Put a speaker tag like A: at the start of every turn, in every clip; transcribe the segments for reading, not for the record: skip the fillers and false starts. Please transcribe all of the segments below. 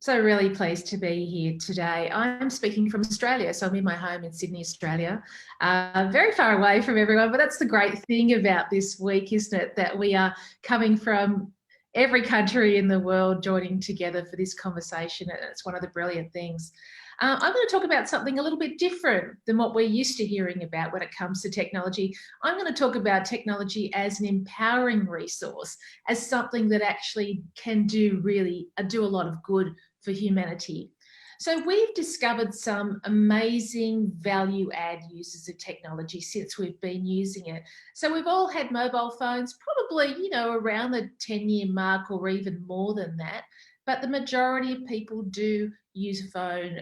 A: So really pleased to be here today. I'm speaking from Australia, so I'm in my home in Sydney, Australia, very far away from everyone, but that's the great thing about this week, isn't it? That we are coming from every country in the world joining together for this conversation, and it's one of the brilliant things. I'm going to talk about something a little bit different than what we're used to hearing about when it comes to technology. I'm going to talk about technology as an empowering resource, as something that actually can do a lot of good for humanity. So we've discovered some amazing value add uses of technology since we've been using it. So we've all had mobile phones, probably, around the 10-year mark or even more than that. But the majority of people do use a phone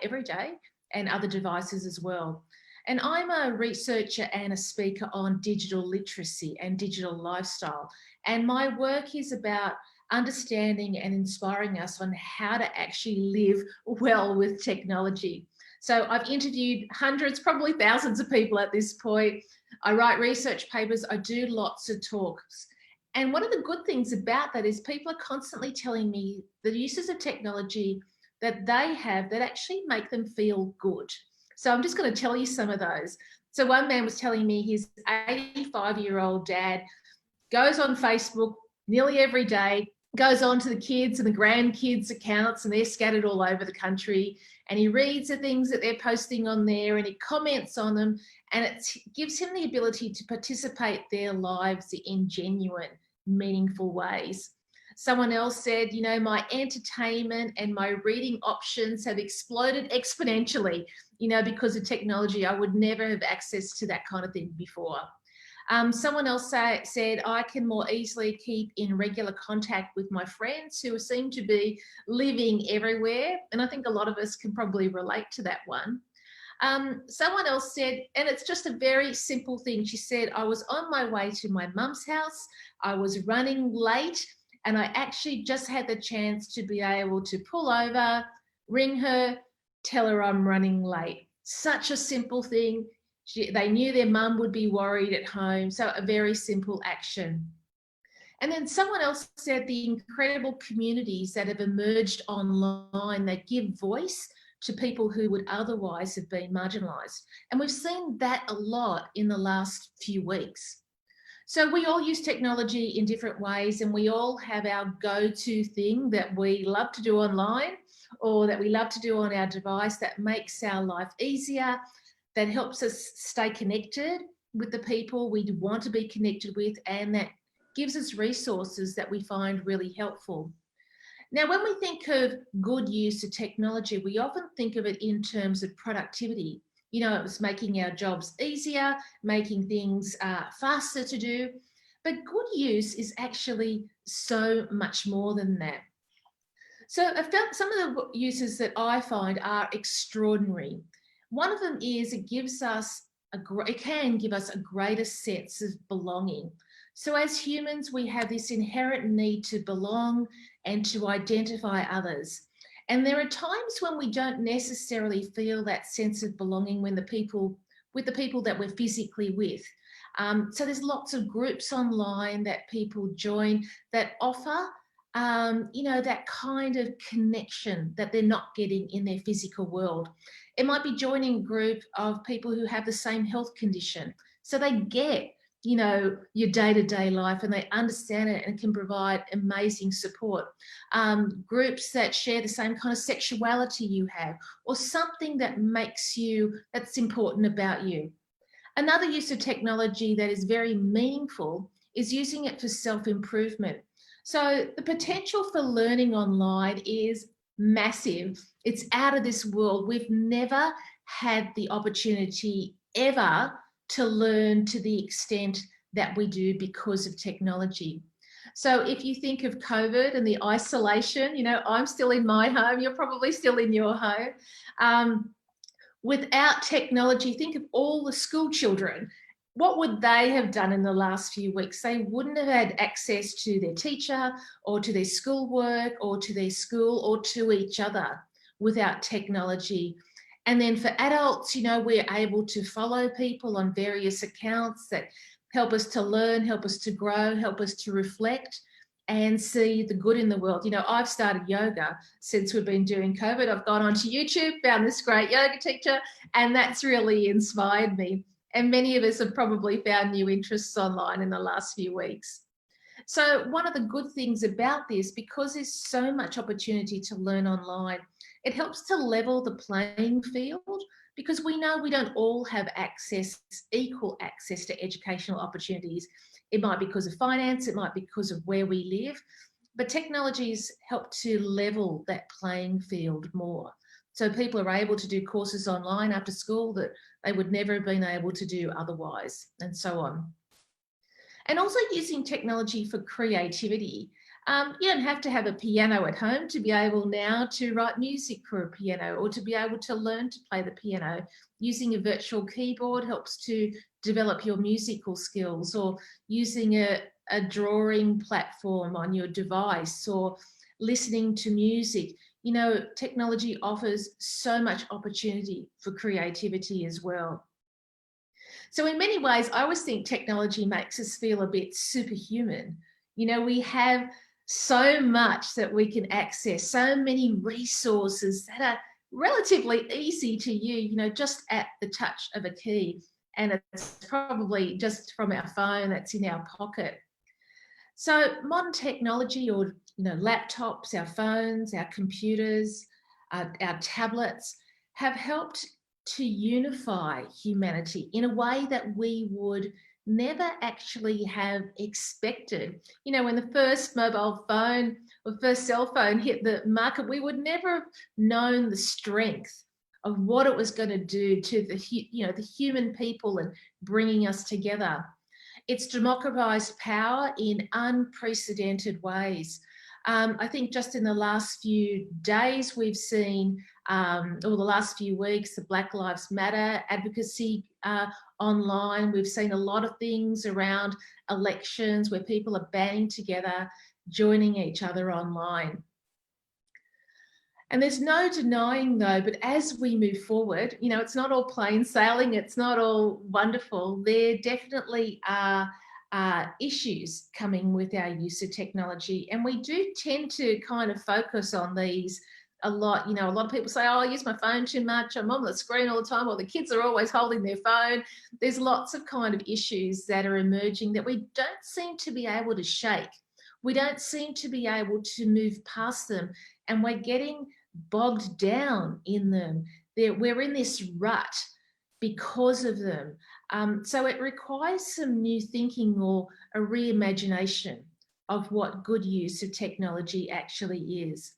A: every day and other devices as well. And I'm a researcher and a speaker on digital literacy and digital lifestyle. And my work is about understanding and inspiring us on how to actually live well with technology. So I've interviewed hundreds, probably thousands of people at this point. I write research papers, I do lots of talks. And one of the good things about that is people are constantly telling me the uses of technology that they have that actually make them feel good. So I'm just going to tell you some of those. So one man was telling me his 85-year-old dad goes on Facebook nearly every day, goes on to the kids and the grandkids' accounts, and they're scattered all over the country. And he reads the things that they're posting on there and he comments on them, and it gives him the ability to participate their lives in genuine, meaningful ways. Someone else said, my entertainment and my reading options have exploded exponentially, because of technology. I would never have access to that kind of thing before. Someone else said, I can more easily keep in regular contact with my friends who seem to be living everywhere. And I think a lot of us can probably relate to that one. Someone else said, and it's just a very simple thing. She said, I was on my way to my mum's house. I was running late and I actually just had the chance to be able to pull over, ring her, tell her I'm running late. Such a simple thing. They knew their mum would be worried at home. So a very simple action. And then someone else said the incredible communities that have emerged online that give voice to people who would otherwise have been marginalised. And we've seen that a lot in the last few weeks. So we all use technology in different ways, and we all have our go-to thing that we love to do online or that we love to do on our device that makes our life easier, that helps us stay connected with the people we want to be connected with, and that gives us resources that we find really helpful. Now, when we think of good use of technology, we often think of it in terms of productivity. It's making our jobs easier, making things faster to do. But good use is actually so much more than that. So some of the uses that I find are extraordinary. One of them is it can give us a greater sense of belonging. So as humans, we have this inherent need to belong and to identify others. And there are times when we don't necessarily feel that sense of belonging with the people that we're physically with. So there's lots of groups online that people join that offer, that kind of connection that they're not getting in their physical world. It might be joining a group of people who have the same health condition. So they get your day-to-day life and they understand it and can provide amazing support. Groups that share the same kind of sexuality you have, or something that's important about you. Another use of technology that is very meaningful is using it for self-improvement. So the potential for learning online is massive. It's out of this world. We've never had the opportunity ever to learn to the extent that we do because of technology. So if you think of COVID and the isolation, I'm still in my home, you're probably still in your home. Without technology, think of all the school children. What would they have done in the last few weeks? They wouldn't have had access to their teacher or to their schoolwork or to their school or to each other without technology. And then for adults, we're able to follow people on various accounts that help us to learn, help us to grow, help us to reflect. and see the good in the world. You know, I've started yoga since we've been doing COVID. I've gone onto YouTube, found this great yoga teacher, and that's really inspired me. And many of us have probably found new interests online in the last few weeks. So one of the good things about this, because there's so much opportunity to learn online, it helps to level the playing field, because we know we don't all have equal access to educational opportunities. It might be because of finance, it might be because of where we live, but technologies help to level that playing field more. So people are able to do courses online after school that they would never have been able to do otherwise, and so on. And also using technology for creativity. You don't have to have a piano at home to be able now to write music for a piano, or to be able to learn to play the piano. Using a virtual keyboard helps to develop your musical skills, or using a drawing platform on your device, or listening to music. You know, technology offers so much opportunity for creativity as well. So in many ways, I always think technology makes us feel a bit superhuman. You know, we have so much that we can access, so many resources that are relatively easy to use, you know, just at the touch of a key. And it's probably just from our phone that's in our pocket. So modern technology, or, you know, laptops, our phones, our computers, our tablets, have helped to unify humanity in a way that we would never actually have expected. You know, when the first mobile phone or first cell phone hit the market, we would never have known the strength of what it was going to do to the human people and bringing us together. It's democratized power in unprecedented ways. I think just in the last few days, we've seen, or the last few weeks, the Black Lives Matter advocacy online. We've seen a lot of things around elections where people are banding together, joining each other online. And there's no denying, though, but as we move forward, you know, it's not all plain sailing, it's not all wonderful. There definitely are issues coming with our use of technology. And we do tend to kind of focus on these a lot. You know, a lot of people say, oh, I use my phone too much, I'm on the screen all the time, or the kids are always holding their phone. There's lots of kind of issues that are emerging that we don't seem to be able to shake. We don't seem to be able to move past them, and we're getting bogged down in them. We're in this rut because of them. So it requires some new thinking, or a reimagination of what good use of technology actually is.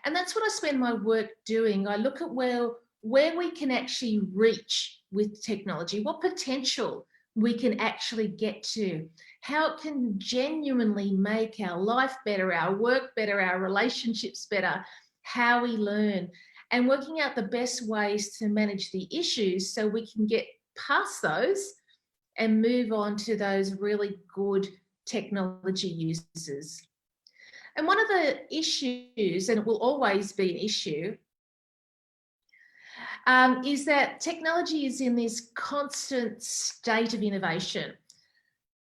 A: And that's what I spend my work doing. I look at where we can actually reach with technology, what potential we can actually get to, how it can genuinely make our life better, our work better, our relationships better, how we learn, and working out the best ways to manage the issues so we can get past those and move on to those really good technology uses. And one of the issues, and it will always be an issue, is that technology is in this constant state of innovation.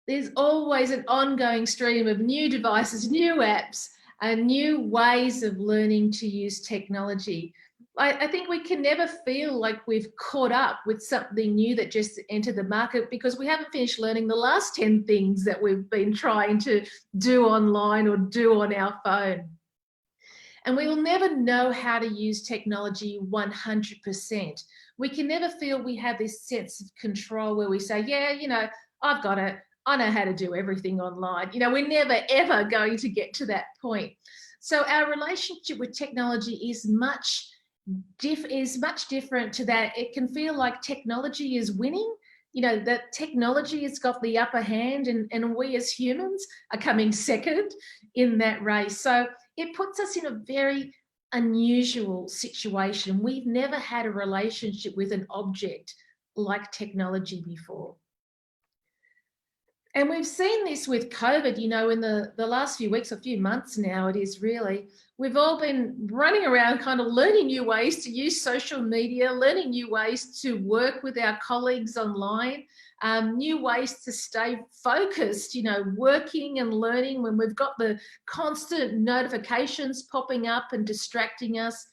A: There's always an ongoing stream of new devices, new apps, and new ways of learning to use technology. I think we can never feel like we've caught up with something new that just entered the market, because we haven't finished learning the last 10 things that we've been trying to do online or do on our phone. And we will never know how to use technology 100%. We can never feel we have this sense of control where we say, yeah, you know, I've got it. I know how to do everything online. You know, we're never, ever going to get to that point. So our relationship with technology is much different to that. It can feel like technology is winning, you know, that technology has got the upper hand, and we as humans are coming second in that race. So it puts us in a very unusual situation. We've never had a relationship with an object like technology before. And we've seen this with COVID, you know, in the last few weeks, a few months now, it is really, we've all been running around kind of learning new ways to use social media, learning new ways to work with our colleagues online, new ways to stay focused, working and learning when we've got the constant notifications popping up and distracting us,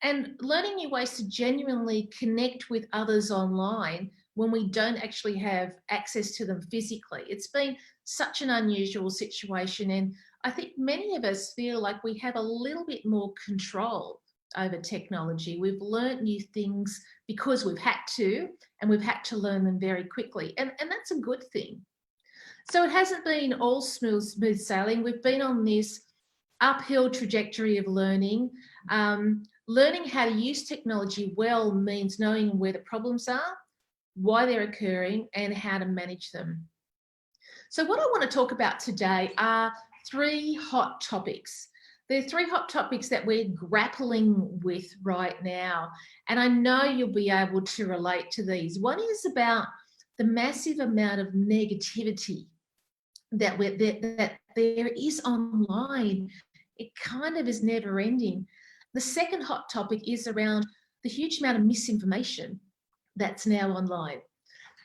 A: and learning new ways to genuinely connect with others online when we don't actually have access to them physically. It's been such an unusual situation, and I think many of us feel like we have a little bit more control over technology. We've learned new things because we've had to, and we've had to learn them very quickly, and that's a good thing. So it hasn't been all smooth sailing. We've been on this uphill trajectory of learning. Learning how to use technology well means knowing where the problems are, why they're occurring, and how to manage them. So what I want to talk about today are 3 hot topics. They're 3 hot topics that we're grappling with right now, and I know you'll be able to relate to these. One is about the massive amount of negativity that there is online. It kind of is never ending. The second hot topic is around the huge amount of misinformation that's now online.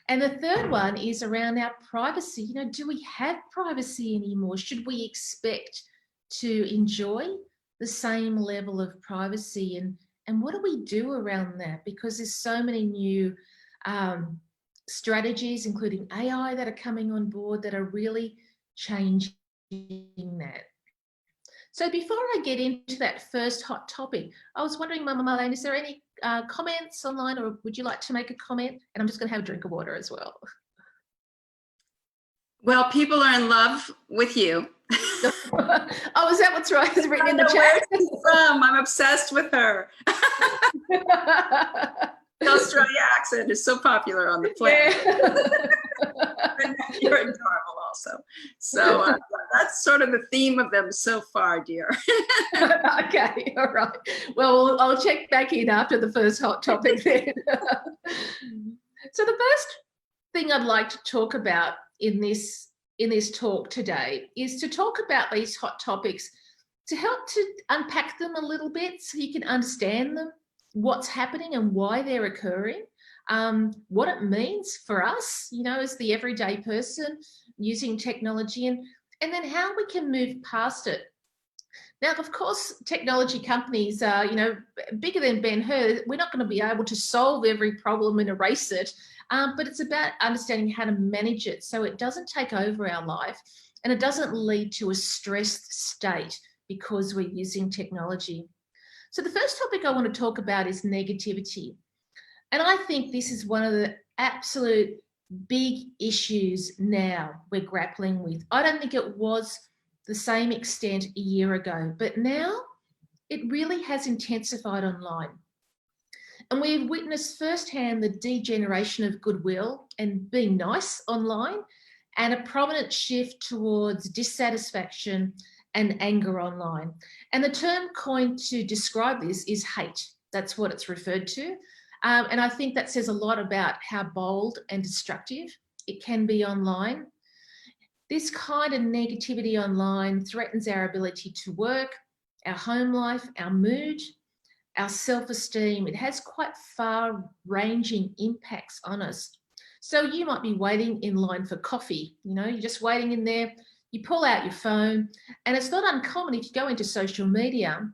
A: And the third one is around our privacy. Do we have privacy anymore? Should we expect to enjoy the same level of privacy? And what do we do around that? Because there's so many new strategies, including AI, that are coming on board that are really changing that. So before I get into that first hot topic, I was wondering, Mama Marlene, is there any comments online, or would you like to make a comment? And I'm just going to have a drink of water as well.
B: Well, people are in love with you.
A: Oh, is that what's right? Is it written in the chat?
B: Where she's from. I'm obsessed with her. The Australia accent is so popular on the planet. Yeah. You're adorable also. So that's sort of the theme of them so far, dear.
A: Okay, all right. Well, I'll check back in after the first hot topic then. So the first thing I'd like to talk about in this talk today is to talk about these hot topics to help to unpack them a little bit so you can understand them, what's happening and why they're occurring, what it means for us, as the everyday person using technology, and then how we can move past it. Now, of course, technology companies are, bigger than Ben-Hur. We're not going to be able to solve every problem and erase it, but it's about understanding how to manage it so it doesn't take over our life and it doesn't lead to a stressed state because we're using technology. So the first topic I want to talk about is negativity. And I think this is one of the absolute big issues now we're grappling with. I don't think it was the same extent a year ago, but now it really has intensified online. And we've witnessed firsthand the degeneration of goodwill and being nice online, and a prominent shift towards dissatisfaction and anger online. And the term coined to describe this is hate. That's what it's referred to. And I think that says a lot about how bold and destructive it can be online. This kind of negativity online threatens our ability to work, our home life, our mood, our self-esteem. It has quite far-ranging impacts on us. So you might be waiting in line for coffee, you're just waiting in there, you pull out your phone, and it's not uncommon if you go into social media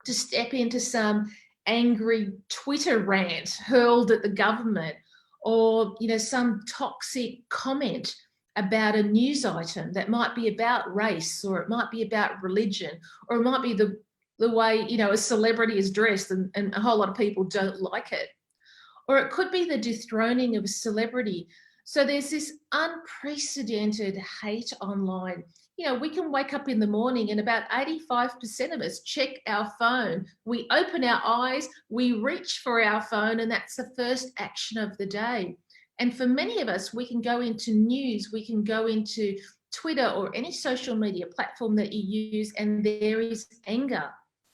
A: to step into some angry Twitter rant hurled at the government, or some toxic comment about a news item that might be about race, or it might be about religion, or it might be the way a celebrity is dressed and a whole lot of people don't like it, or it could be the dethroning of a celebrity. So there's this unprecedented hate online. We can wake up in the morning and about 85% of us check our phone. We open our eyes, we reach for our phone, and that's the first action of the day. And for many of us, we can go into news, we can go into Twitter or any social media platform that you use, and there is anger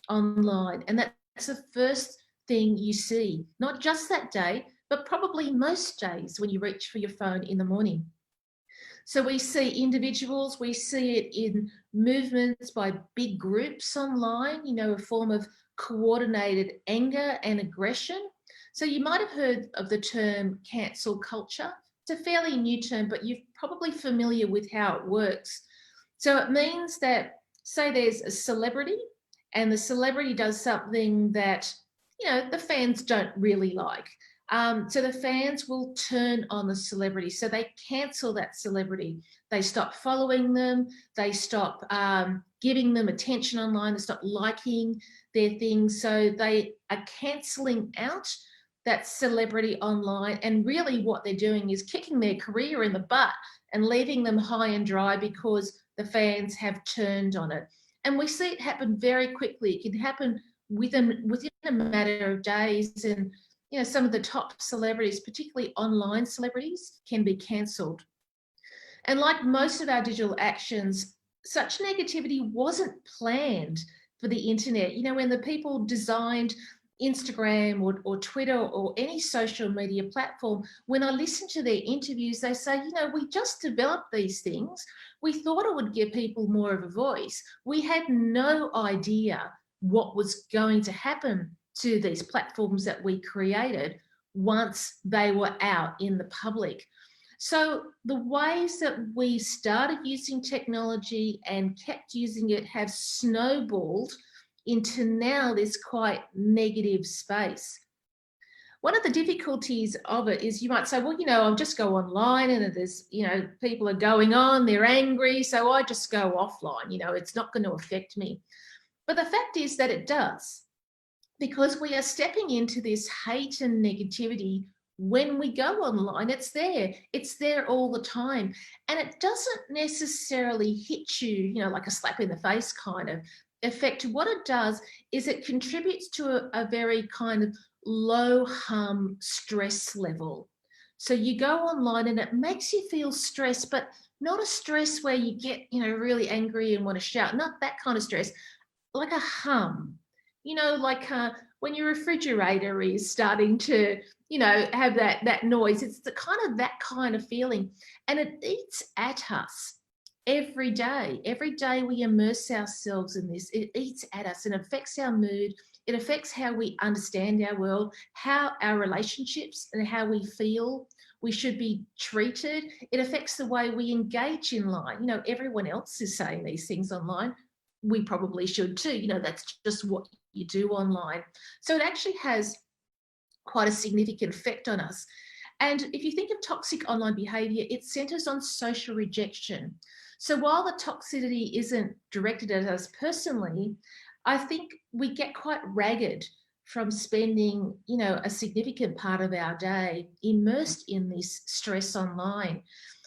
A: online. And that's the first thing you see, not just that day, but probably most days when you reach for your phone in the morning. So we see individuals, we see it in movements by big groups online, a form of coordinated anger and aggression. So you might have heard of the term cancel culture. It's a fairly new term, but you're probably familiar with how it works. So it means that, say there's a celebrity and the celebrity does something that, the fans don't really like. So the fans will turn on the celebrity. So they cancel that celebrity. They stop following them. They stop giving them attention online. They stop liking their things. So they are cancelling out that celebrity online. And really what they're doing is kicking their career in the butt and leaving them high and dry because the fans have turned on it. And we see it happen very quickly. It can happen within a matter of days. And some of the top celebrities, particularly online celebrities, can be cancelled. And like most of our digital actions, such negativity wasn't planned for the internet. When the people designed Instagram or Twitter or any social media platform, when I listen to their interviews, they say, we just developed these things. We thought it would give people more of a voice. We had no idea what was going to happen to these platforms that we created once they were out in the public. So the ways that we started using technology and kept using it have snowballed into now this quite negative space. One of the difficulties of it is you might say, well, I'll just go online and there's, people are going on, they're angry, so I just go offline, it's not going to affect me. But the fact is that it does, because we are stepping into this hate and negativity when we go online. It's there all the time. And it doesn't necessarily hit you, like a slap in the face kind of effect. What it does is it contributes to a very kind of low hum stress level. So you go online and it makes you feel stressed, but not a stress where you get, really angry and want to shout, not that kind of stress, like a hum. Like when your refrigerator is starting to, have that noise. It's that kind of feeling. And it eats at us every day. Every day we immerse ourselves in this. It eats at us and affects our mood. It affects how we understand our world, how our relationships and how we feel we should be treated. It affects the way we engage in line. Everyone else is saying these things online. We probably should too. That's just what you do online. So it actually has quite a significant effect on us. And if you think of toxic online behavior, it centers on social rejection. So while the toxicity isn't directed at us personally, I think we get quite ragged from spending, a significant part of our day immersed in this stress online.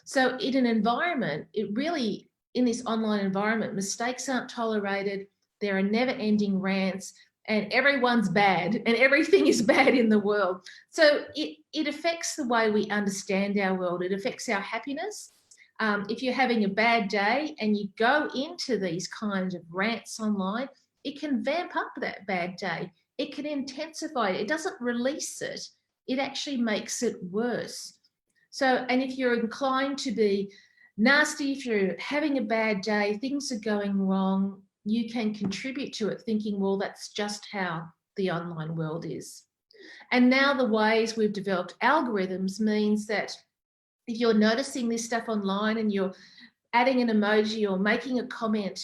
A: So in an environment, in this online environment, mistakes aren't tolerated. There are never-ending rants, and everyone's bad, and everything is bad in the world. So it affects the way we understand our world. It affects our happiness. If you're having a bad day and you go into these kinds of rants online, it can vamp up that bad day. It can intensify it. It doesn't release it. It actually makes it worse. So, and if you're inclined to be nasty, if you're having a bad day, things are going wrong, you can contribute to it thinking, well, that's just how the online world is. And now the ways we've developed algorithms means that if you're noticing this stuff online and you're adding an emoji or making a comment,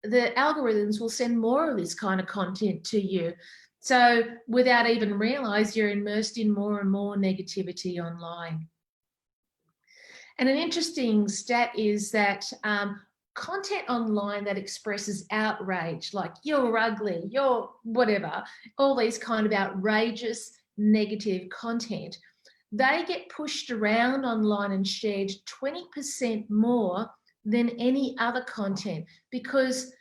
A: the algorithms will send more of this kind of content to you. So without even realize, you're immersed in more and more negativity online. And an interesting stat is that content online that expresses outrage, like you're ugly, you're whatever, all these kind of outrageous negative content, they get pushed around online and shared 20% more than any other content because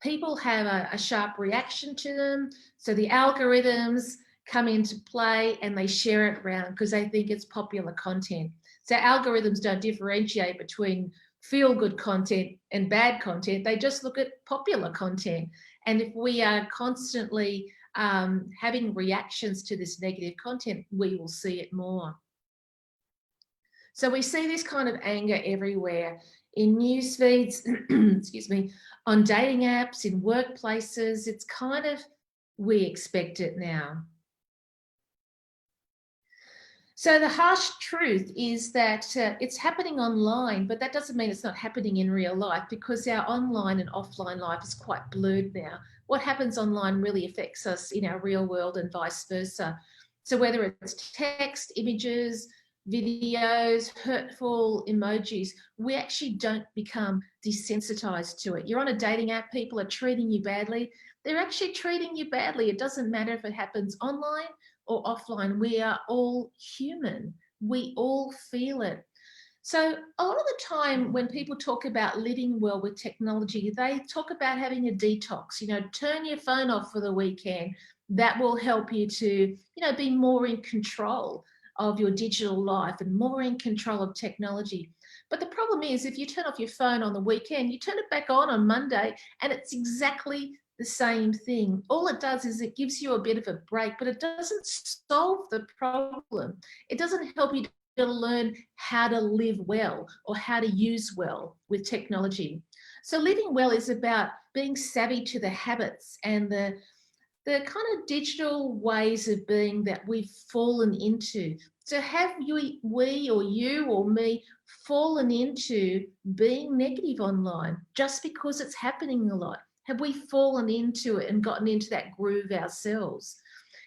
A: people have a sharp reaction to them. So the algorithms come into play and they share it around because they think it's popular content. So algorithms don't differentiate between feel-good content and bad content. They just look at popular content. And if we are constantly having reactions to this negative content, we will see it more. So we see this kind of anger everywhere, in news feeds, excuse me, on dating apps, in workplaces. It's we expect it now. So the harsh truth is that it's happening online, but that doesn't mean it's not happening in real life, because our online and offline life is quite blurred now. What happens online really affects us in our real world and vice versa. So whether it's text, images, videos, hurtful emojis, we actually don't become desensitized to it. You're on a dating app, people are treating you badly. They're actually treating you badly. It doesn't matter if it happens online or offline. We are all human. We all feel it. So a lot of the time when people talk about living well with technology, they talk about having a detox, turn your phone off for the weekend. That will help you to, be more in control of your digital life and more in control of technology. But the problem is, if you turn off your phone on the weekend, you turn it back on Monday, and it's exactly the same thing. All it does is it gives you a bit of a break, but it doesn't solve the problem. It doesn't help you to learn how to live well or how to use well with technology. So living well is about being savvy to the habits and the kind of digital ways of being that we've fallen into. So have we or you or me fallen into being negative online just because it's happening a lot? Have we fallen into it and gotten into that groove ourselves?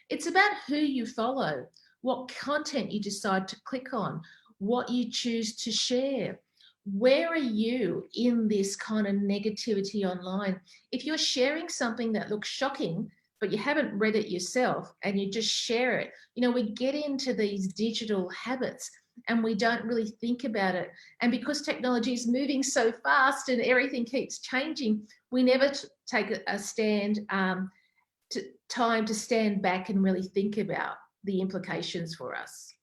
A: It's about who you follow, what content you decide to click on, what you choose to share. Where are you in this kind of negativity online? If you're sharing something that looks shocking, but you haven't read it yourself and you just share it, we get into these digital habits and we don't really think about it. And because technology is moving so fast and everything keeps changing, we never take a stand, time to stand back and really think about the implications for us.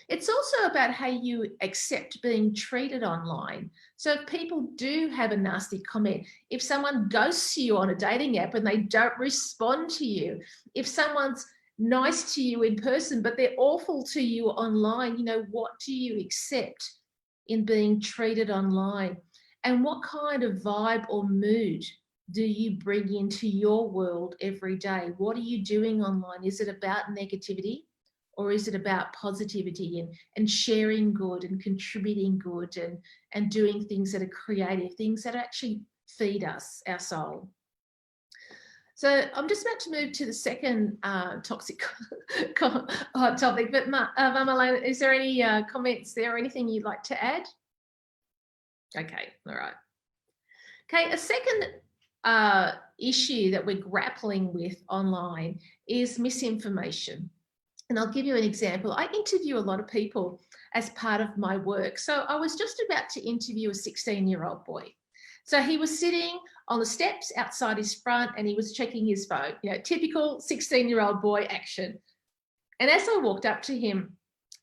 A: It's also about how you accept being treated online. So if people do have a nasty comment, if someone ghosts you on a dating app and they don't respond to you, if someone's nice to you in person but they're awful to you online, what do you accept in being treated online? And what kind of vibe or mood do you bring into your world every day? What are you doing online? Is it about negativity? Or is it about positivity and sharing good and contributing good and doing things that are creative, things that actually feed us, our soul? So I'm just about to move to the second toxic topic, but Marmalena, is there any comments there or anything you'd like to add? Okay, all right. Okay, a second issue that we're grappling with online is misinformation. And I'll give you an example. I interview a lot of people as part of my work. So I was just about to interview a 16-year-old boy. So he was sitting on the steps outside his front and he was checking his phone, typical 16-year-old boy action. And as I walked up to him,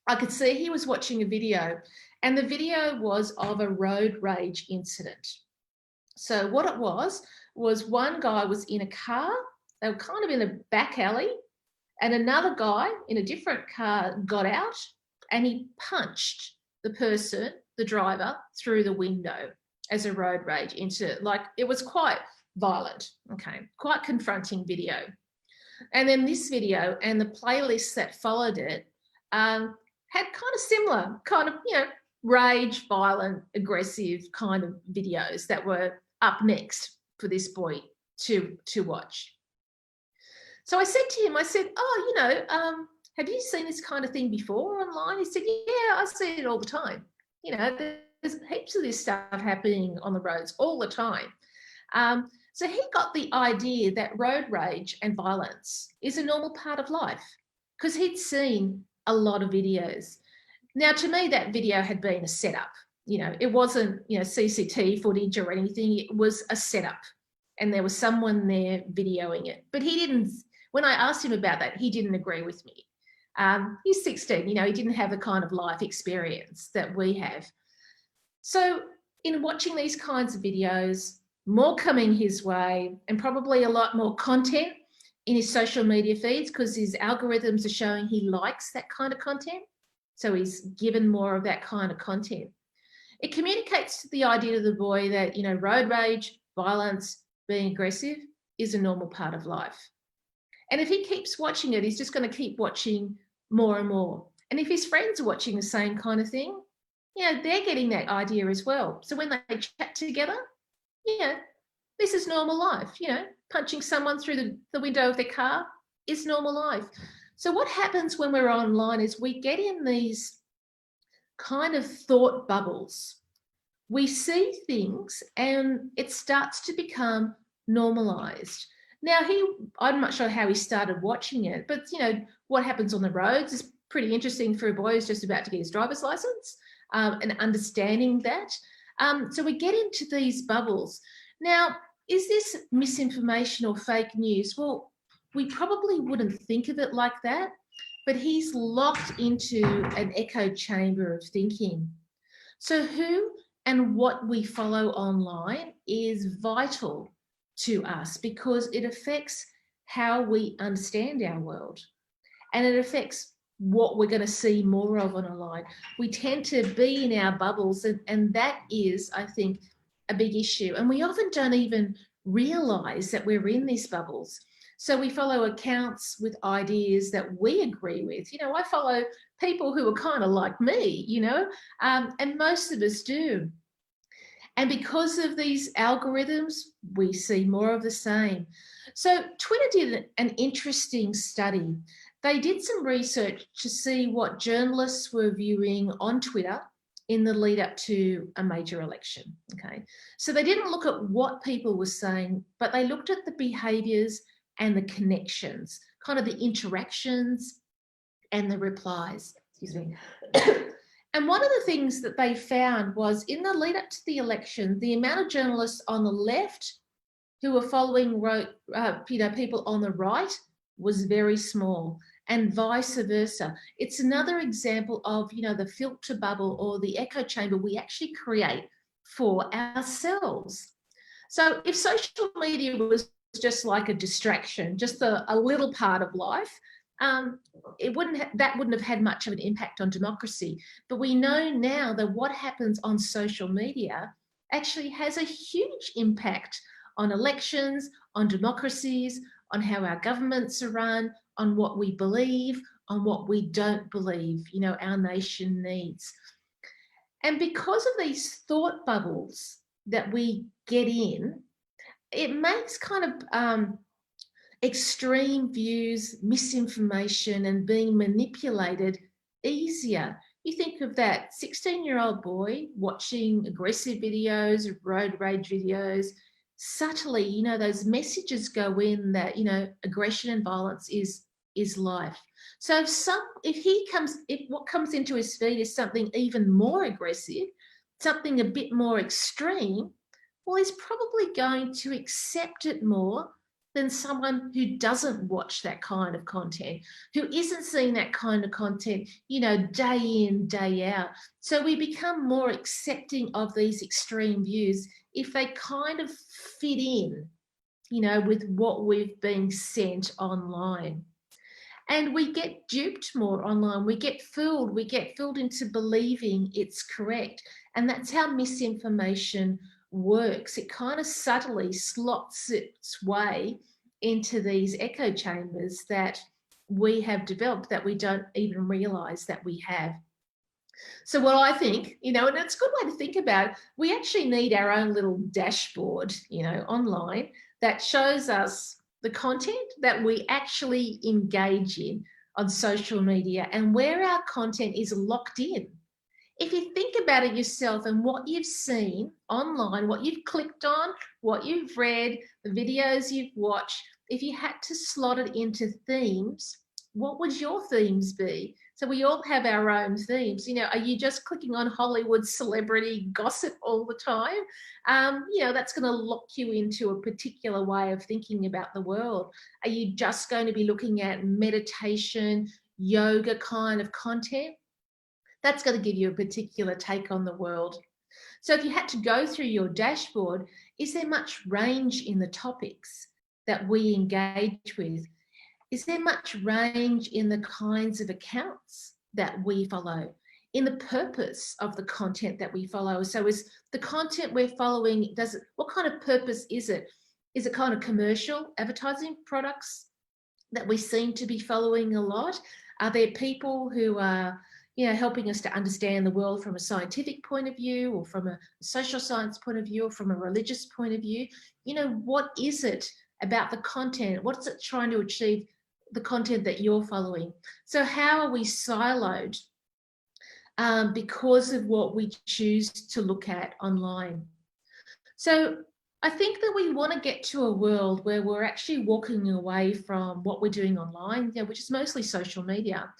A: I could see he was watching a video, and the video was of a road rage incident. So what it was one guy was in a car. They were kind of in a back alley, and another guy in a different car got out and he punched the person, the driver, through the window as a road rage incident. Like, it was quite violent, okay, quite confronting video. And then this video and the playlist that followed it had kind of similar kind of, rage, violent, aggressive kind of videos that were up next for this boy to watch. So I said to him, have you seen this kind of thing before online? He said, yeah, I see it all the time. There's heaps of this stuff happening on the roads all the time. So he got the idea that road rage and violence is a normal part of life because he'd seen a lot of videos. Now, to me, that video had been a setup. It wasn't, CCTV footage or anything. It was a setup. And there was someone there videoing it. But he didn't, when I asked him about that, he didn't agree with me. He's 16, he didn't have the kind of life experience that we have. So in watching these kinds of videos, more coming his way and probably a lot more content in his social media feeds because his algorithms are showing he likes that kind of content. So he's given more of that kind of content. It communicates the idea to the boy that, road rage, violence, being aggressive is a normal part of life. And if he keeps watching it, he's just going to keep watching more and more. And if his friends are watching the same kind of thing, they're getting that idea as well. So when they chat together, this is normal life. Punching someone through the window of their car is normal life. So what happens when we're online is we get in these kind of thought bubbles. We see things and it starts to become normalized. Now, I'm not sure how he started watching it, but what happens on the roads is pretty interesting for a boy who's just about to get his driver's license, and understanding that. So we get into these bubbles. Now, is this misinformation or fake news? Well, we probably wouldn't think of it like that, but he's locked into an echo chamber of thinking. So who and what we follow online is vital to us because it affects how we understand our world, and it affects what we're going to see more of online. We tend to be in our bubbles, and that is, I think, a big issue. And we often don't even realize that we're in these bubbles. So we follow accounts with ideas that we agree with. I follow people who are kind of like me, and most of us do. And because of these algorithms, we see more of the same. So Twitter did an interesting study. They did some research to see what journalists were viewing on Twitter in the lead up to a major election. Okay, so they didn't look at what people were saying, but they looked at the behaviours and the connections, kind of the interactions and the replies. Excuse me. And one of the things that they found was in the lead up to the election, the amount of journalists on the left who were following people on the right was very small, and vice versa. It's another example of the filter bubble or the echo chamber we actually create for ourselves. So if social media was just like a distraction, just a little part of life, that wouldn't have had much of an impact on democracy. But we know now that what happens on social media actually has a huge impact on elections, on democracies, on how our governments are run, on what we believe, on what we don't believe, our nation needs. And because of these thought bubbles that we get in, it makes kind of extreme views, misinformation, and being manipulated easier. You think of that 16-year-old boy watching aggressive videos, road rage videos. Subtly, those messages go in that, aggression and violence is life. So if what comes into his feed is something even more aggressive, something a bit more extreme, well, he's probably going to accept it more than someone who doesn't watch that kind of content, who isn't seeing that kind of content, day in, day out. So we become more accepting of these extreme views if they kind of fit in, with what we've been sent online. And we get duped more online. We get fooled into believing it's correct. And that's how misinformation works. It kind of subtly slots its way into these echo chambers that we have developed that we don't even realize that we have. So what I think, and it's a good way to think about it, we actually need our own little dashboard, online that shows us the content that we actually engage in on social media and where our content is locked in. If you think about it yourself and what you've seen online, what you've clicked on, what you've read, the videos you've watched, if you had to slot it into themes, what would your themes be? So we all have our own themes. Are you just clicking on Hollywood celebrity gossip all the time? That's going to lock you into a particular way of thinking about the world. Are you just going to be looking at meditation, yoga kind of content? That's going to give you a particular take on the world. So if you had to go through your dashboard, is there much range in the topics that we engage with? Is there much range in the kinds of accounts that we follow, in the purpose of the content that we follow? So is the content we're following, what kind of purpose is it? Is it kind of commercial advertising products that we seem to be following a lot? Are there people who are, helping us to understand the world from a scientific point of view, or from a social science point of view, or from a religious point of view? What is it about the content? What's it trying to achieve, the content that you're following? So how are we siloed because of what we choose to look at online? So I think that we want to get to a world where we're actually walking away from what we're doing online, which is mostly social media,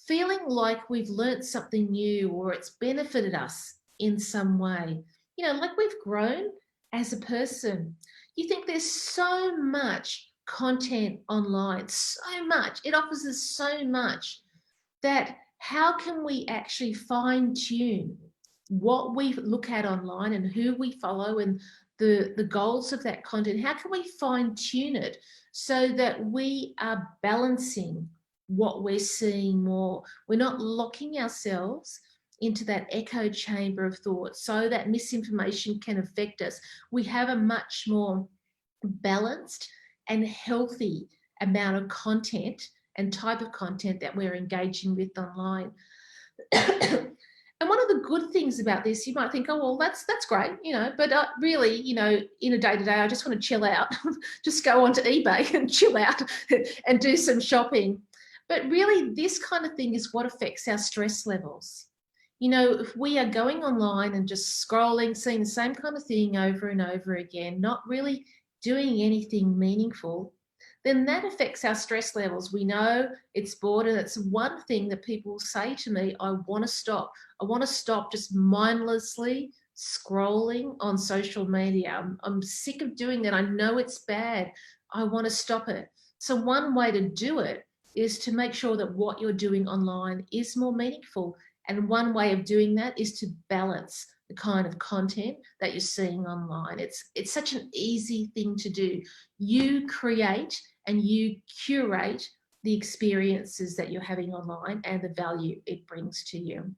A: feeling like we've learnt something new or it's benefited us in some way. Like we've grown as a person. You think there's so much content online, so much. It offers us so much that how can we actually fine tune what we look at online and who we follow and the goals of that content? How can we fine tune it so that we are balancing what we're seeing more? We're not locking ourselves into that echo chamber of thought so that misinformation can affect us. We have a much more balanced and healthy amount of content and type of content that we're engaging with online. And one of the good things about this, you might think, oh, well, that's great, but really, in a day-to-day, I just want to chill out, just go onto eBay and chill out and do some shopping. But really, this kind of thing is what affects our stress levels. If we are going online and just scrolling, seeing the same kind of thing over and over again, not really doing anything meaningful, then that affects our stress levels. We know it's bored, and it's one thing that people say to me, I want to stop. I want to stop just mindlessly scrolling on social media. I'm sick of doing that. I know it's bad. I want to stop it. So one way to do it is to make sure that what you're doing online is more meaningful. And one way of doing that is to balance the kind of content that you're seeing online. It's such an easy thing to do. You create and you curate the experiences that you're having online and the value it brings to you.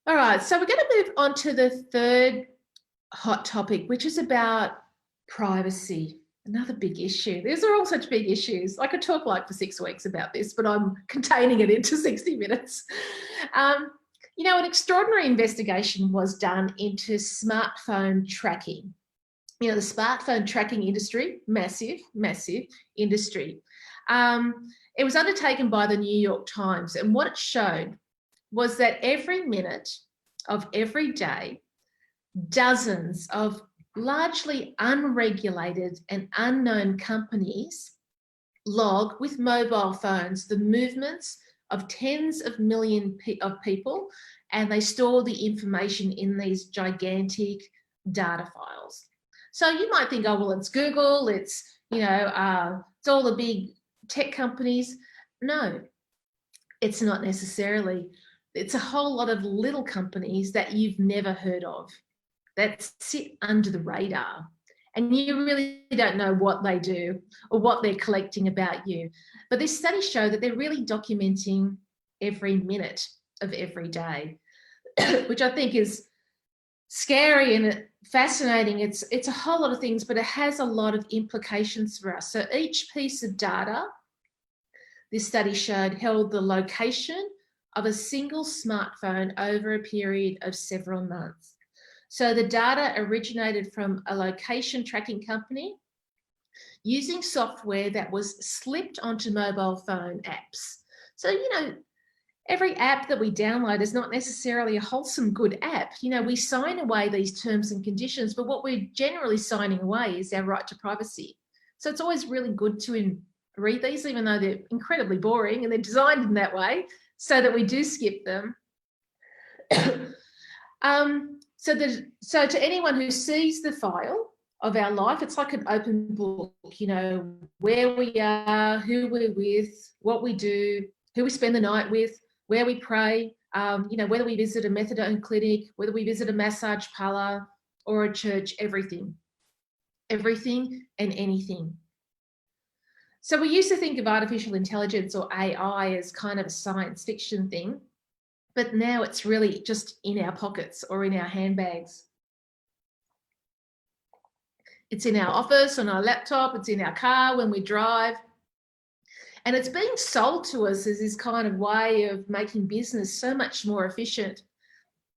A: All right, so we're going to move on to the third hot topic, which is about privacy. Another big issue. These are all such big issues. I could talk for 6 weeks about this, but I'm containing it into 60 minutes. An extraordinary investigation was done into smartphone tracking. The smartphone tracking industry, massive industry. It was undertaken by the New York Times, and what it showed was that every minute of every day, dozens of largely unregulated and unknown companies log with mobile phones the movements of tens of millions of people, and they store the information in these gigantic data files. So you might think, oh, well, it's Google, it's all the big tech companies. No, it's not necessarily. It's a whole lot of little companies that you've never heard of that sit under the radar, and you really don't know what they do or what they're collecting about you. But this study showed that they're really documenting every minute of every day, which I think is scary and fascinating. It's a whole lot of things, but it has a lot of implications for us. So each piece of data, this study showed, held the location of a single smartphone over a period of several months. So the data originated from a location tracking company using software that was slipped onto mobile phone apps. So, every app that we download is not necessarily a wholesome, good app. We sign away these terms and conditions, but what we're generally signing away is our right to privacy. So it's always really good to read these, even though they're incredibly boring, and they're designed in that way so that we do skip them. So to anyone who sees the file of our life, it's like an open book, where we are, who we're with, what we do, who we spend the night with, where we pray, whether we visit a methadone clinic, whether we visit a massage parlor or a church, everything and anything. So we used to think of artificial intelligence or AI as kind of a science fiction thing, but now it's really just in our pockets or in our handbags. It's in our office, on our laptop, it's in our car when we drive. And it's being sold to us as this kind of way of making business so much more efficient.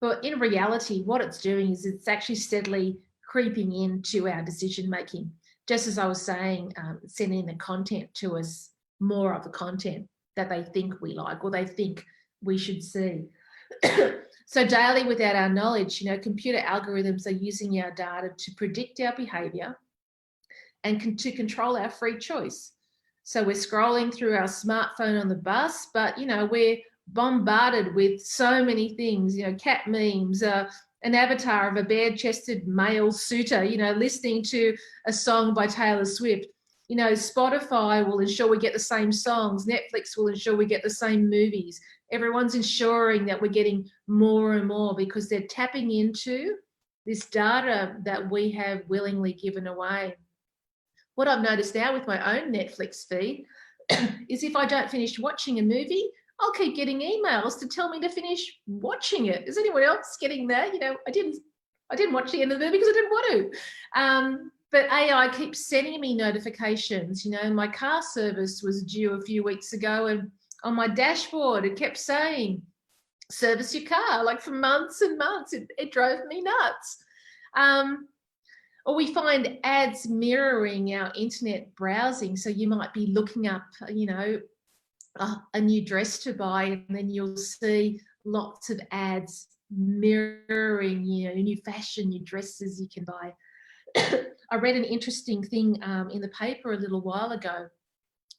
A: But in reality, what it's doing is it's actually steadily creeping into our decision making. Just as I was saying, sending the content to us, more of the content that they think we like or they think we should see. So daily, without our knowledge, computer algorithms are using our data to predict our behavior and to control our free choice. So we're scrolling through our smartphone on the bus, but, we're bombarded with so many things, cat memes, an avatar of a bare-chested male suitor, listening to a song by Taylor Swift. Spotify will ensure we get the same songs. Netflix will ensure we get the same movies. Everyone's ensuring that we're getting more and more because they're tapping into this data that we have willingly given away. What I've noticed now with my own Netflix feed is if I don't finish watching a movie, I'll keep getting emails to tell me to finish watching it. Is anyone else getting that? I didn't watch the end of the movie because I didn't want to. But AI keeps sending me notifications. My car service was due a few weeks ago, and on my dashboard it kept saying, service your car, like for months and months. It drove me nuts. Or we find ads mirroring our internet browsing. So you might be looking up, a new dress to buy, and then you'll see lots of ads mirroring, new fashion, new dresses you can buy. I read an interesting thing in the paper a little while ago.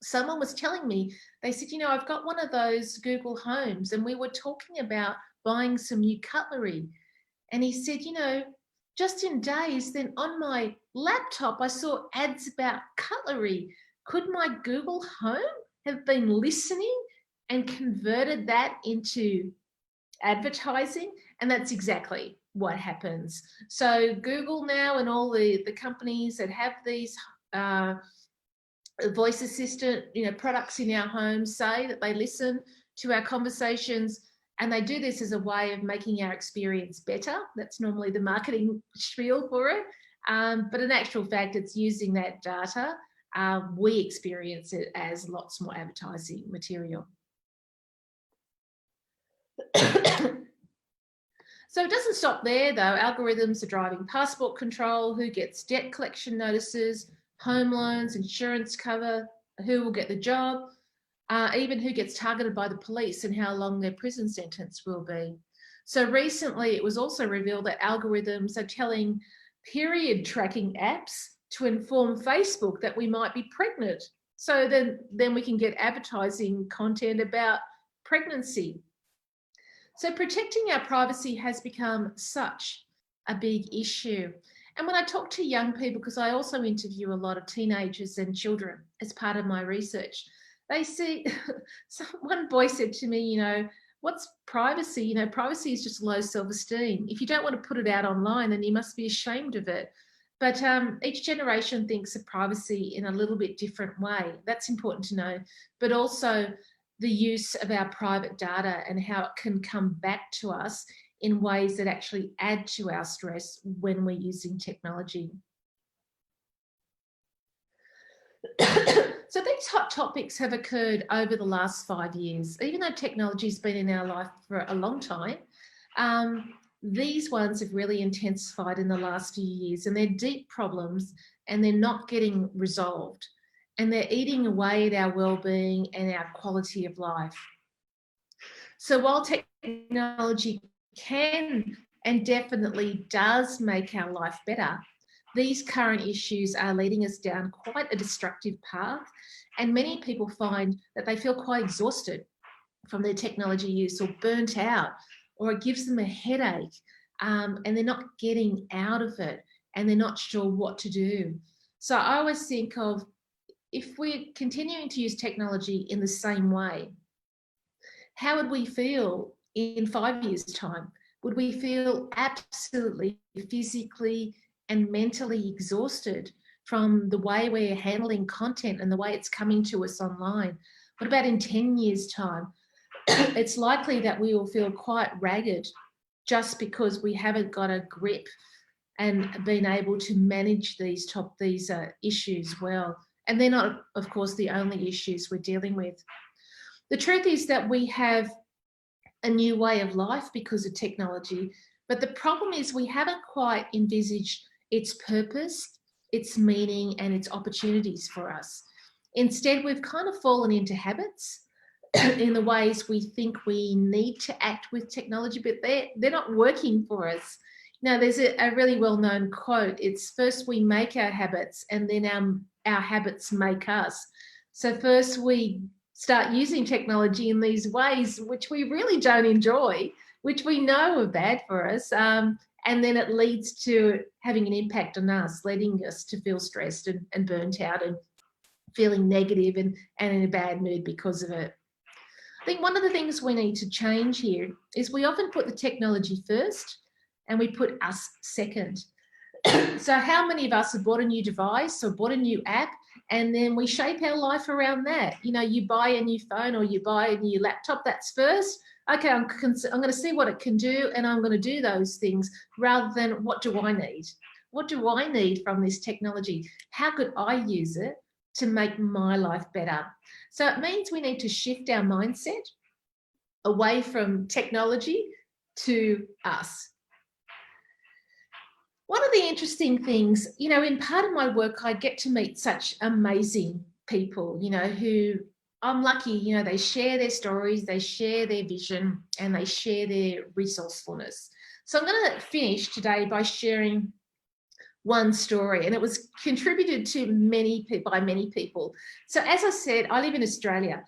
A: Someone was telling me, they said, I've got one of those Google Homes, and we were talking about buying some new cutlery. And he said, just in days, then on my laptop, I saw ads about cutlery. Could my Google Home have been listening and converted that into advertising? And that's exactly what happens. So Google now and all the companies that have these voice assistant, products in our homes say that they listen to our conversations, and they do this as a way of making our experience better. That's normally the marketing spiel for it. But in actual fact, it's using that data. We experience it as lots more advertising material. So it doesn't stop there, though. Algorithms are driving passport control, who gets debt collection notices, home loans, insurance cover, who will get the job, even who gets targeted by the police and how long their prison sentence will be. So recently, it was also revealed that algorithms are telling period tracking apps to inform Facebook that we might be pregnant. So then we can get advertising content about pregnancy. So protecting our privacy has become such a big issue. And when I talk to young people, because I also interview a lot of teenagers and children as part of my research, they see, one boy said to me, what's privacy? Privacy is just low self-esteem. If you don't want to put it out online, then you must be ashamed of it. But each generation thinks of privacy in a little bit different way. That's important to know. But also the use of our private data and how it can come back to us in ways that actually add to our stress when we're using technology. So these hot topics have occurred over the last 5 years. Even though technology's been in our life for a long time, these ones have really intensified in the last few years, and they're deep problems and they're not getting resolved. And they're eating away at our well-being and our quality of life. So while technology can and definitely does make our life better, these current issues are leading us down quite a destructive path, and many people find that they feel quite exhausted from their technology use or burnt out, or it gives them a headache, and they're not getting out of it and they're not sure what to do. So I always think of, if we're continuing to use technology in the same way, how would we feel in 5 years' time? Would we feel absolutely physically and mentally exhausted from the way we're handling content and the way it's coming to us online? What about in 10 years' time? It's likely that we will feel quite ragged just because we haven't got a grip and been able to manage these issues well. And they're not, of course, the only issues we're dealing with. The truth is that we have a new way of life because of technology, but the problem is we haven't quite envisaged its purpose, its meaning, and its opportunities for us. Instead, we've kind of fallen into habits in the ways we think we need to act with technology, but they're not working for us. Now, there's a really well-known quote. It's first we make our habits and then our habits make us. So first we start using technology in these ways which we really don't enjoy, which we know are bad for us, and then it leads to having an impact on us, leading us to feel stressed and burnt out and feeling negative and in a bad mood because of it. I think one of the things we need to change here is we often put the technology first and we put us second. So how many of us have bought a new device or bought a new app and then we shape our life around that? You know, you buy a new phone or you buy a new laptop, that's first. Okay, I'm going to see what it can do and I'm going to do those things rather than what do I need? What do I need from this technology? How could I use it to make my life better? So it means we need to shift our mindset away from technology to us. One of the interesting things, you know, in part of my work, I get to meet such amazing people, you know, who I'm lucky, you know, they share their stories, they share their vision, and they share their resourcefulness. So I'm going to finish today by sharing one story, and it was contributed to by many people. So as I said, I live in Australia.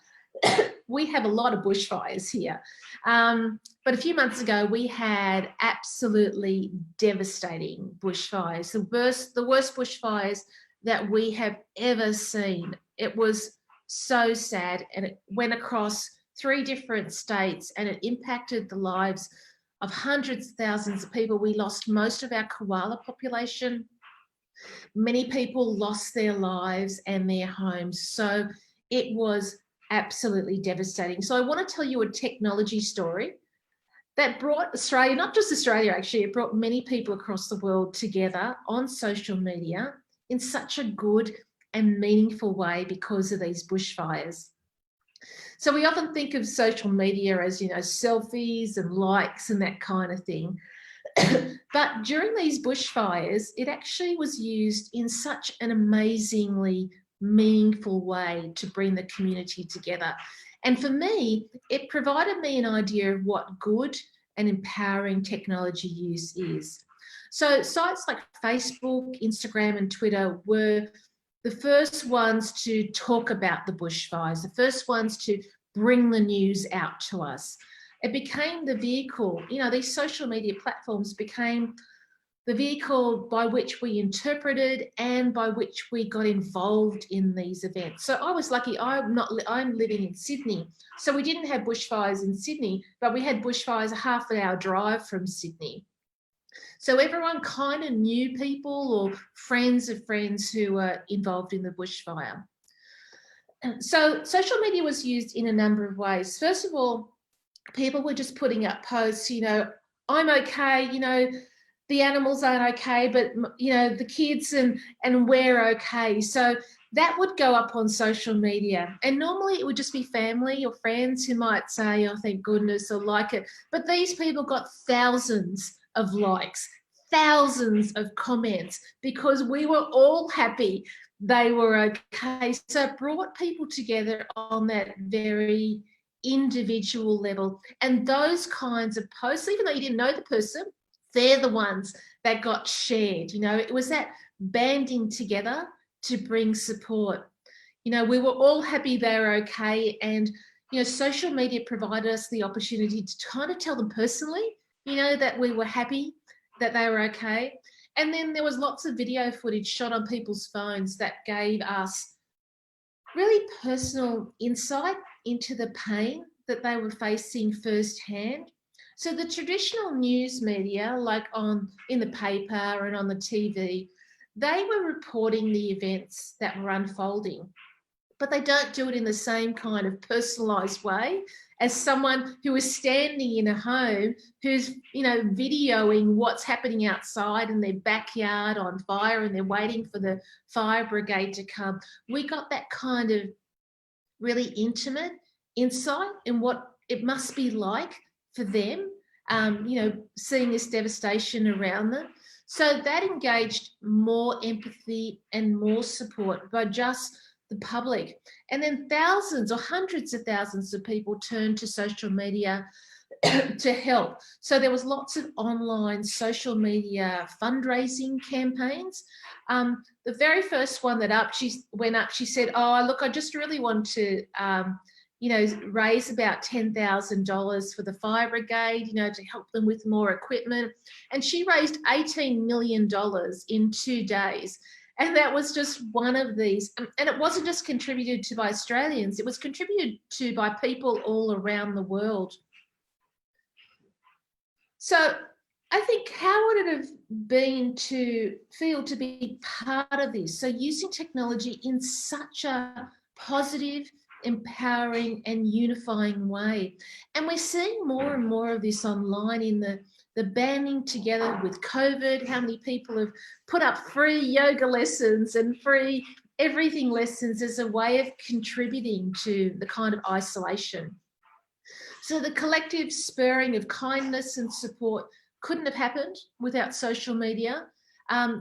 A: We have a lot of bushfires here. But a few months ago, we had absolutely devastating bushfires, the worst bushfires that we have ever seen. It was so sad, and it went across 3 different states, and it impacted the lives of hundreds of thousands of people. We lost most of our koala population. Many people lost their lives and their homes. So it was absolutely devastating. So I want to tell you a technology story that brought Australia, not just Australia actually, it brought many people across the world together on social media in such a good and meaningful way because of these bushfires. So we often think of social media as, you know, selfies and likes and that kind of thing. But during these bushfires, it actually was used in such an amazingly meaningful way to bring the community together. And for me, it provided me an idea of what good and empowering technology use is. So sites like Facebook, Instagram, and Twitter were the first ones to talk about the bushfires, the first ones to bring the news out to us. It became the vehicle, you know, these social media platforms became the vehicle by which we interpreted and by which we got involved in these events. So I was lucky. I'm living in Sydney, so we didn't have bushfires in Sydney, but we had bushfires a half-an-hour drive from Sydney. So everyone kind of knew people or friends of friends who were involved in the bushfire. So social media was used in a number of ways. First of all, people were just putting up posts, you know, I'm okay, you know, the animals aren't okay, but, you know, the kids and we're okay. So that would go up on social media. And normally it would just be family or friends who might say, oh, thank goodness, or like it. But these people got thousands of likes, thousands of comments, because we were all happy they were okay. So it brought people together on that very individual level. And those kinds of posts, even though you didn't know the person, they're the ones that got shared. You know, it was that banding together to bring support. You know, we were all happy they were okay. And, you know, social media provided us the opportunity to kind of tell them personally, you know, that we were happy that they were okay. And then there was lots of video footage shot on people's phones that gave us really personal insight into the pain that they were facing firsthand. So the traditional news media, like in the paper and on the TV, they were reporting the events that were unfolding. but they don't do it in the same kind of personalized way as someone who is standing in a home who's, you know, videoing what's happening outside in their backyard on fire and they're waiting for the fire brigade to come. We got that kind of really intimate insight in what it must be like for them, you know, seeing this devastation around them. So that engaged more empathy and more support by just the public. And then thousands or hundreds of thousands of people turned to social media to help. So there was lots of online social media fundraising campaigns. The very first one that went up, she said, oh, look, I just really want to, you know, raise about $10,000 for the fire brigade, you know, to help them with more equipment. And she raised $18 million in 2 days. And that was just one of these. And it wasn't just contributed to by Australians, it was contributed to by people all around the world. So I think how would it have been to feel to be part of this? So using technology in such a positive, empowering and unifying way. And we're seeing more and more of this online in the banding together with COVID, how many people have put up free yoga lessons and free everything lessons as a way of contributing to the kind of isolation. So the collective spurring of kindness and support couldn't have happened without social media.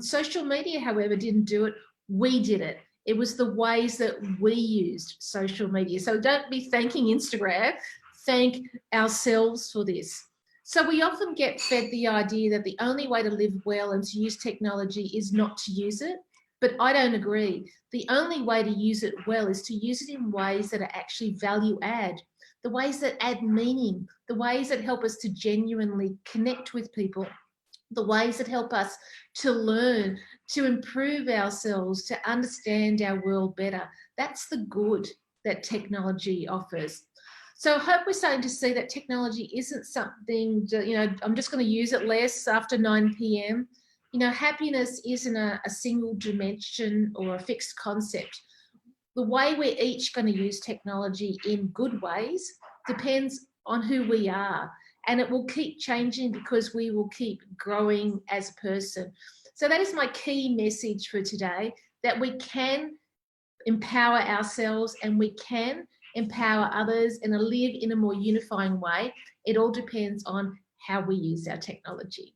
A: Social media, however, didn't do it. We did it. It was the ways that we used social media. So don't be thanking Instagram, thank ourselves for this. So we often get fed the idea that the only way to live well and to use technology is not to use it. But I don't agree. The only way to use it well is to use it in ways that are actually value add, the ways that add meaning, the ways that help us to genuinely connect with people, the ways that help us to learn, to improve ourselves, to understand our world better. That's the good that technology offers. So I hope we're starting to see that technology isn't something, you know, I'm just going to use it less after 9 p.m. You know, happiness isn't a single dimension or a fixed concept. The way we're each going to use technology in good ways depends on who we are, and it will keep changing because we will keep growing as a person. So that is my key message for today, that we can empower ourselves and we can empower others and live in a more unifying way. It all depends on how we use our technology.